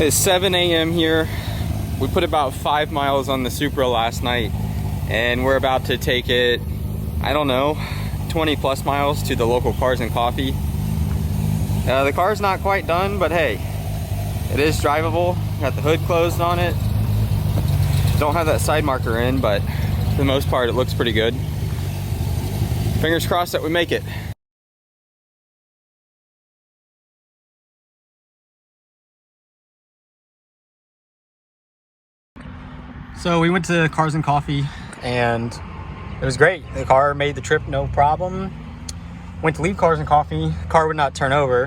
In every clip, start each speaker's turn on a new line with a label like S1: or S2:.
S1: It's 7 a.m. here. We put about 5 miles on the Supra last night, and we're about to take it, I don't know, 20 plus miles to the local Cars and Coffee. The car's not quite done, but hey, it is drivable. Got the hood closed on it. Don't have that side marker in, but for the most part it looks pretty good. Fingers crossed that we make it. So we went to Cars and Coffee and it was great. The car made the trip no problem. Went to leave Cars and Coffee, car would not turn over.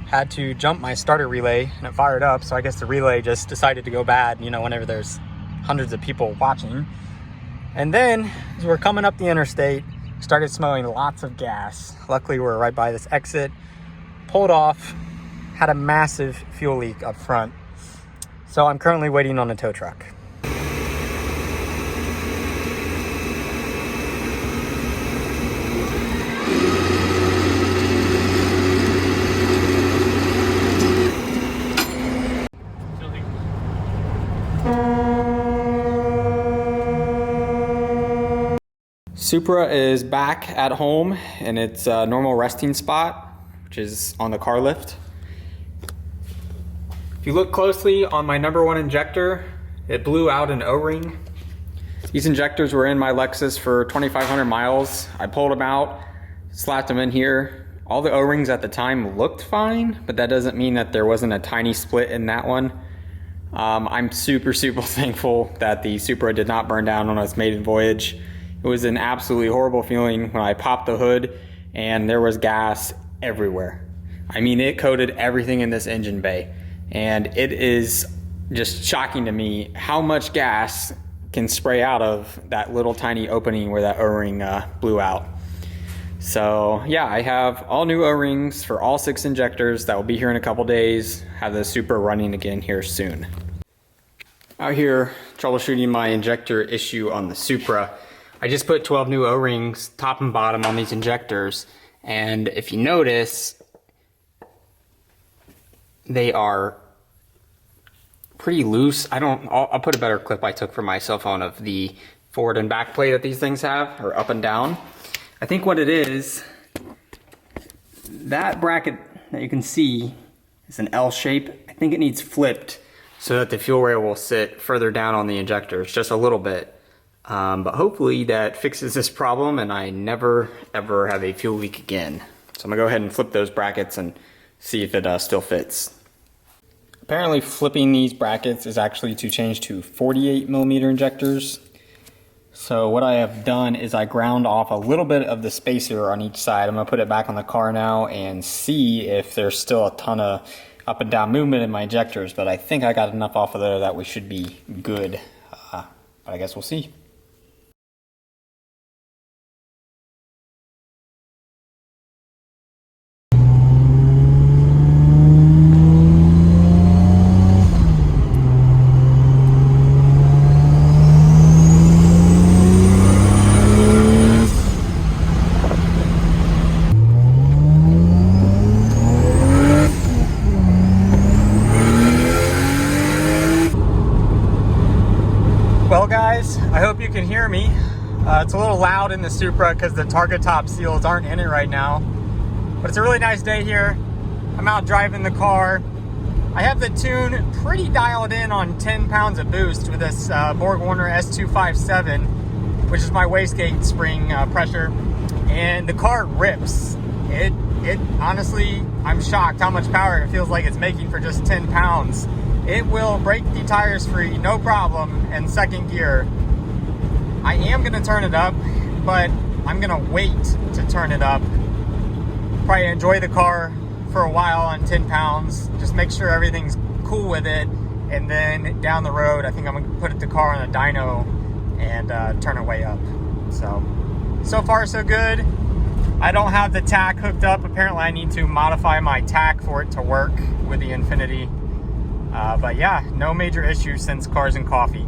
S1: Had to jump my starter relay and it fired up, so I guess the relay just decided to go bad, you know, whenever there's hundreds of people watching. And then as we're coming up the interstate, started smelling lots of gas. Luckily we're right by this exit. Pulled off, had a massive fuel leak up front. So I'm currently waiting on a tow truck. Supra is back at home in its normal resting spot, which is on the car lift. If you look closely on my #1 injector, it blew out an O-ring. These injectors were in my Lexus for 2,500 miles. I pulled them out, slapped them in here. All the O-rings at the time looked fine, but that doesn't mean that there wasn't a tiny split in that one. I'm super thankful that the Supra did not burn down on its maiden voyage. It was an absolutely horrible feeling when I popped the hood and there was gas everywhere. I mean, it coated everything in this engine bay, and it is just shocking to me how much gas can spray out of that little tiny opening where that O-ring blew out. So yeah, I have all new O-rings for all 6 injectors that will be here in a couple days. Have the Supra running again here soon. Out here troubleshooting my injector issue on the Supra. I just put 12 new O-rings top and bottom on these injectors, and if you notice, they are pretty loose. I'll put a better clip I took from my cell phone of the forward and back plate that these things have, or up and down. I think what it is, that bracket that you can see is an L shape. I think it needs flipped so that the fuel rail will sit further down on the injectors, just a little bit. But hopefully that fixes this problem and I never ever have a fuel leak again. So I'm gonna go ahead and flip those brackets and see if it still fits. Apparently flipping these brackets is actually to change to 48mm injectors. So what I have done is I ground off a little bit of the spacer on each side. I'm gonna put it back on the car now and see if there's still a ton of up and down movement in my injectors, but I think I got enough off of there that we should be good. But I guess we'll see. Well guys, I hope you can hear me. It's a little loud in the Supra because the target top seals aren't in it right now. But it's a really nice day here. I'm out driving the car. I have the tune pretty dialed in on 10 pounds of boost with this BorgWarner S257, which is my wastegate spring pressure. And the car rips. It honestly, I'm shocked how much power it feels like it's making for just 10 pounds. It will break the tires free, no problem, in second gear. I am gonna turn it up, but I'm gonna wait to turn it up. Probably enjoy the car for a while on 10 pounds, just make sure everything's cool with it, and then down the road, I think I'm gonna put the car on a dyno and turn it way up. So far so good. I don't have the tach hooked up. Apparently I need to modify my tach for it to work with the Infinity. But yeah, no major issues since Cars and Coffee.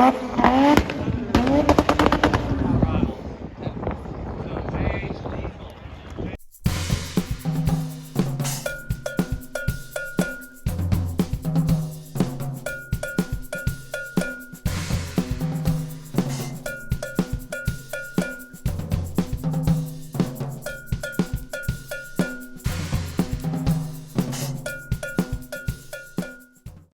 S1: it.